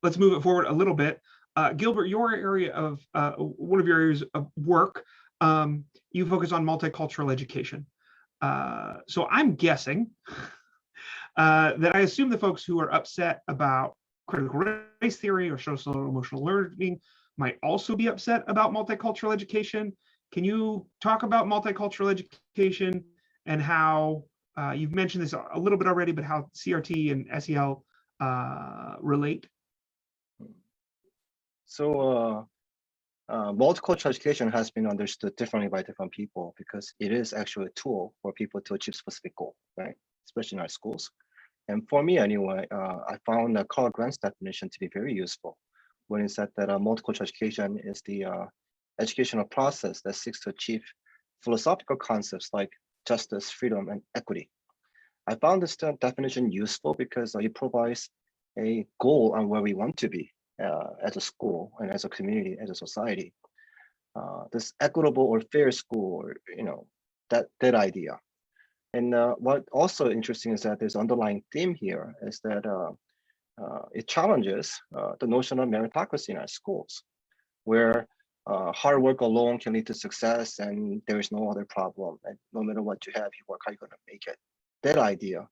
let's move it forward a little bit. Gilbert, your area of one of your areas of work, you focus on multicultural education. So I'm guessing that I assume the folks who are upset about critical race theory or social and emotional learning might also be upset about multicultural education. Can you talk about multicultural education and how you've mentioned this a little bit already, but how CRT and SEL relate? So multicultural education has been understood differently by different people because it is actually a tool for people to achieve specific goal, right? Especially in our schools. And for me anyway, I found Carl Grant's definition to be very useful when he said that multicultural education is the educational process that seeks to achieve philosophical concepts like justice, freedom, and equity. I found this definition useful because it provides a goal on where we want to be as a school and as a community, as a society. This equitable or fair school, or that idea. And what also interesting is that there's underlying theme here is that it challenges the notion of meritocracy in our schools, where hard work alone can lead to success and there is no other problem. And no matter what you have, you work, how you going to make it? That idea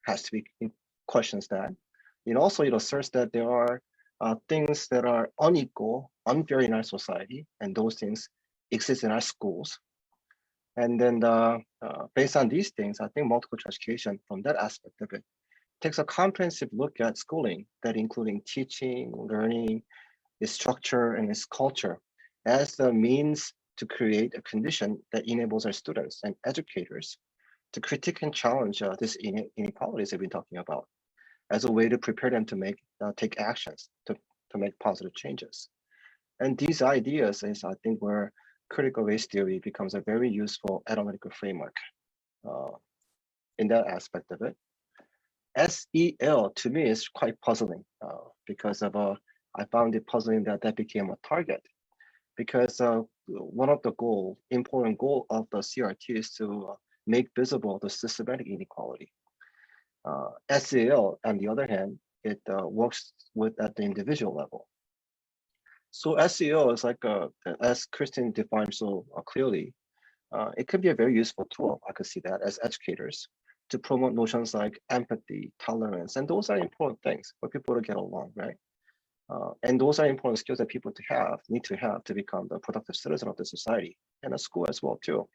has to be questions that. It also asserts that there are things that are unequal, unfair in our society, and those things exist in our schools. And then based on these things, I think multicultural education from that aspect of it takes a comprehensive look at schooling that including teaching, learning, its structure and its culture as the means to create a condition that enables our students and educators to critique and challenge these inequalities that we've been talking about as a way to prepare them to take actions to make positive changes. And these ideas is, I think, where critical race theory becomes a very useful analytical framework in that aspect of it. SEL to me is quite puzzling because of I found it puzzling that became a target because one of the important goal of the CRT is to make visible the systematic inequality. SEL, on the other hand, it works at the individual level. So SEL is like, as Kristen defined so clearly, it could be a very useful tool. I could see that as educators to promote notions like empathy, tolerance, and those are important things for people to get along, right? And those are important skills that people need to have to become the productive citizen of the society and a school as well too.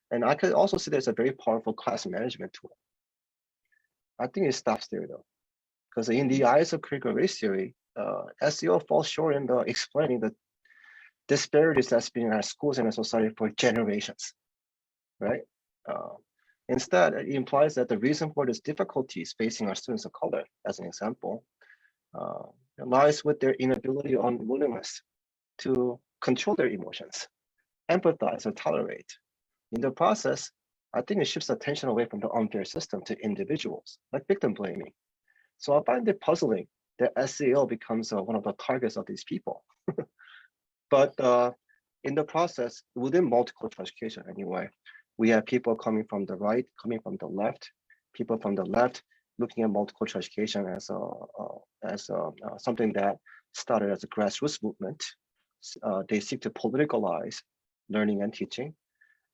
And I could also see there's a very powerful class management tool. I think it stops there though, because in the eyes of critical race theory, SEL falls short in explaining the disparities that's been in our schools and our society for generations, right? Instead, it implies that the reason for these difficulties facing our students of color, as an example, lies with their inability or unwillingness to control their emotions, empathize or tolerate. In the process, I think it shifts attention away from the unfair system to individuals, like victim blaming. So I find it puzzling that SEL becomes one of the targets of these people. But in the process, within multicultural education anyway, we have people coming from the right, coming from the left, people from the left looking at multicultural education as something that started as a grassroots movement. They seek to politicalize learning and teaching.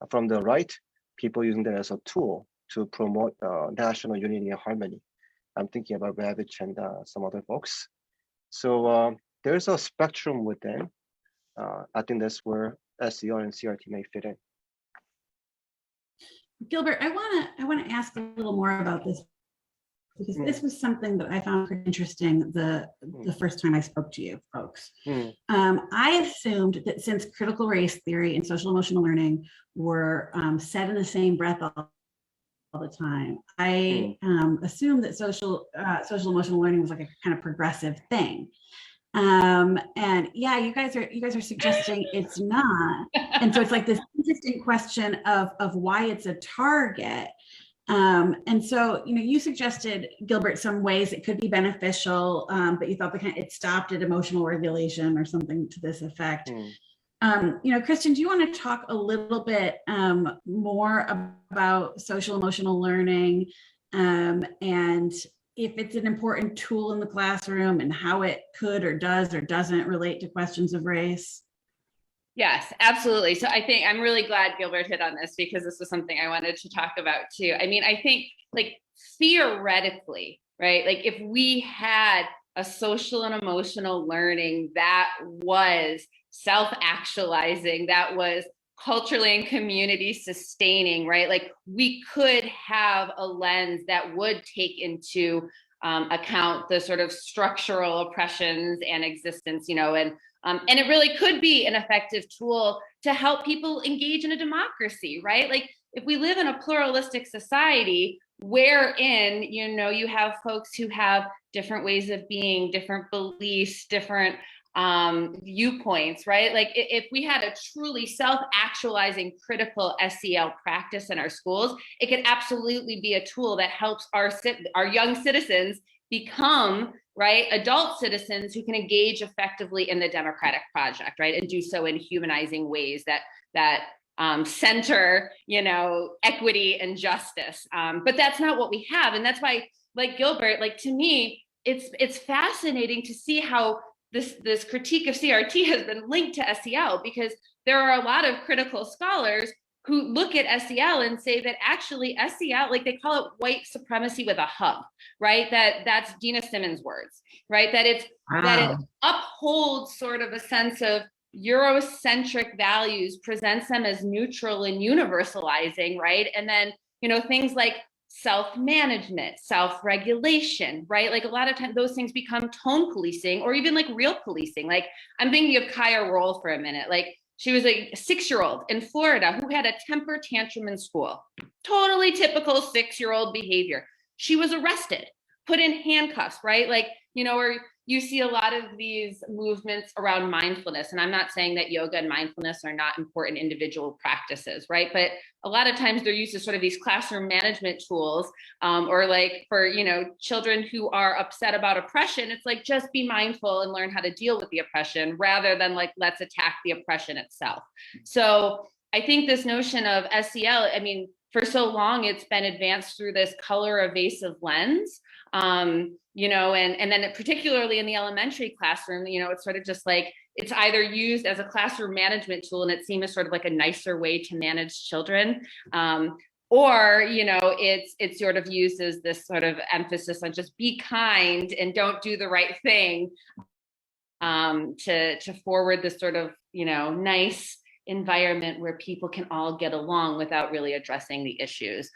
From the right, people using that as a tool to promote national unity and harmony. I'm thinking about Ravitch and some other folks. So there's a spectrum within. I think that's where SEL and CRT may fit in. Gilbert, I want to ask a little more about this because this was something that I found pretty interesting the first time I spoke to you folks. I assumed that since critical race theory and social emotional learning were said in the same breath all the time, I assumed that social emotional learning was like a kind of progressive thing. And yeah, you guys are suggesting it's not. And so it's like this interesting question of why it's a target. And so, you suggested, Gilbert, some ways it could be beneficial, but you thought it stopped at emotional regulation or something to this effect. Kristen, do you want to talk a little bit more about social emotional learning and if it's an important tool in the classroom and how it could or does or doesn't relate to questions of race? Yes, absolutely. So I think I'm really glad Gilbert hit on this, because this was something I wanted to talk about too. I mean, I think like theoretically, right? Like if we had a social and emotional learning that was self-actualizing, that was culturally and community sustaining, right? Like we could have a lens that would take into account the sort of structural oppressions and existence, you know, and it really could be an effective tool to help people engage in a democracy, right? Like if we live in a pluralistic society wherein, you know, you have folks who have different ways of being, different beliefs, different viewpoints, right? Like if we had a truly self-actualizing critical SEL practice in our schools, it could absolutely be a tool that helps our young citizens become, right, adult citizens who can engage effectively in the democratic project, right, and do so in humanizing ways that center, you know, equity and justice. But that's not what we have, and that's why, like Gilbert, like to me, it's fascinating to see how this critique of CRT has been linked to SEL, because there are a lot of critical scholars who look at SEL and say that actually SEL, like they call it white supremacy with a hub, right? That's Dina Simmons' words, right? That it upholds sort of a sense of Eurocentric values, presents them as neutral and universalizing, right? And then, you know, things like self-management, self-regulation, right? Like a lot of times those things become tone policing or even like real policing. Like I'm thinking of Kaya Roll for a minute. Like she was a 6-year-old in Florida who had a temper tantrum in school. Totally typical 6-year-old behavior. She was arrested, put in handcuffs, right? Like, you know, or you see a lot of these movements around mindfulness. And I'm not saying that yoga and mindfulness are not important individual practices, right? But a lot of times they're used as sort of these classroom management tools, or like for, you know, children who are upset about oppression, it's like, just be mindful and learn how to deal with the oppression rather than like, let's attack the oppression itself. So I think this notion of SEL, I mean, for so long, it's been advanced through this color evasive lens. You know, and then particularly in the elementary classroom, you know, it's sort of just like, it's either used as a classroom management tool and it's seen as sort of like a nicer way to manage children, or, you know, it's sort of used as this sort of emphasis on just be kind and don't do the right thing, to forward this sort of, you know, nice environment where people can all get along without really addressing the issues.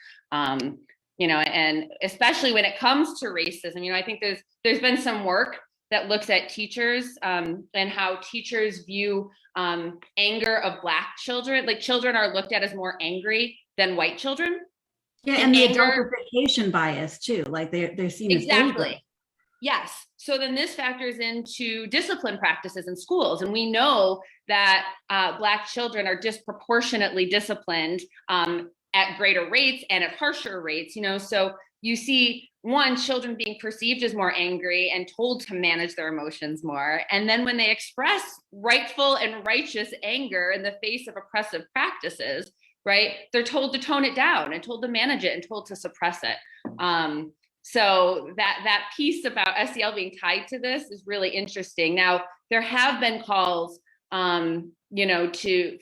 You know, and especially when it comes to racism, you know, I think there's been some work that looks at teachers, and how teachers view anger of Black children. Like children are looked at as more angry than white children. Yeah, and the adultification bias too. Like they're seen as exactly. Yes. So then this factors into discipline practices in schools. And we know that Black children are disproportionately disciplined at greater rates and at harsher rates, you know, so you see children being perceived as more angry and told to manage their emotions more. And then when they express rightful and righteous anger in the face of oppressive practices, right, they're told to tone it down and told to manage it and told to suppress it. So that piece about SEL being tied to this is really interesting. Now, there have been calls, you know,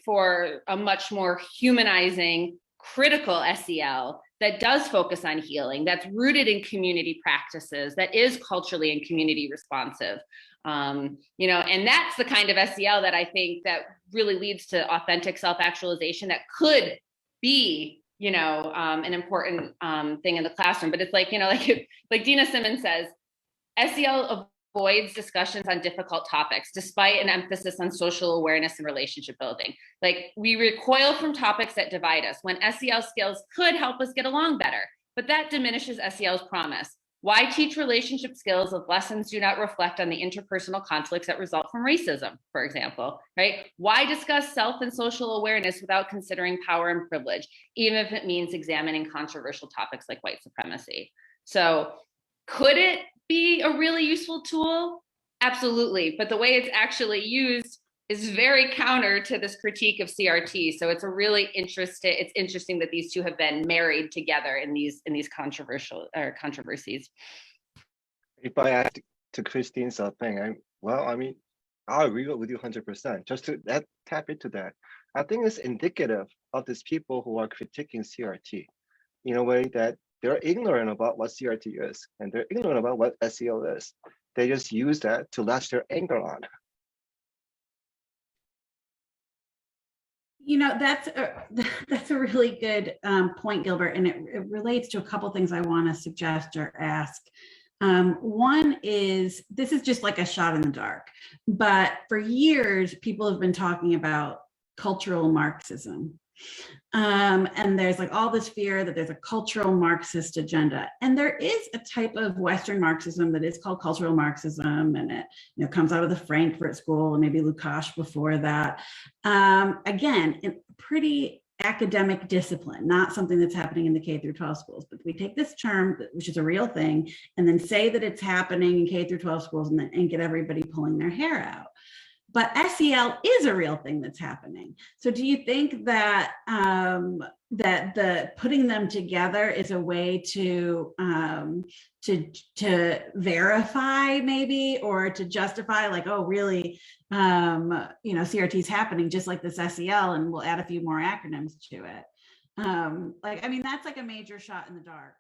for a much more humanizing, critical SEL that does focus on healing, that's rooted in community practices, that is culturally and community responsive. You know, and that's the kind of SEL that I think that really leads to authentic self-actualization that could be, you know, an important thing in the classroom. But it's like, you know, like Dina Simmons says, SEL avoids discussions on difficult topics, despite an emphasis on social awareness and relationship building. Like we recoil from topics that divide us when SEL skills could help us get along better, but that diminishes SEL's promise. Why teach relationship skills if lessons do not reflect on the interpersonal conflicts that result from racism, for example, right? Why discuss self and social awareness without considering power and privilege, even if it means examining controversial topics like white supremacy? So could it be a really useful tool? Absolutely. But the way it's actually used is very counter to this critique of CRT. So it's interesting that these two have been married together in these controversies. if I add to Christine's thing, I mean, I agree with you 100%. Just to tap into that, I think it's indicative of these people who are critiquing CRT in a way that they're ignorant about what CRT is, and they're ignorant about what SEL is. They just use that to latch their anger on. You know, that's a really good point, Gilbert, and it relates to a couple things I want to suggest or ask. One is, this is just like a shot in the dark, but for years, people have been talking about cultural Marxism. And there's like all this fear that there's a cultural Marxist agenda. And there is a type of Western Marxism that is called cultural Marxism, and it comes out of the Frankfurt School and maybe Lukács before that. Again, a pretty academic discipline, not something that's happening in the K through 12 schools. But we take this term, which is a real thing, and then say that it's happening in K through 12 schools and get everybody pulling their hair out. But SEL is a real thing that's happening. So do you think that that the putting them together is a way to verify maybe, or to justify, like, oh, really, CRT is happening just like this SEL, and we'll add a few more acronyms to it. I mean, that's like a major shot in the dark.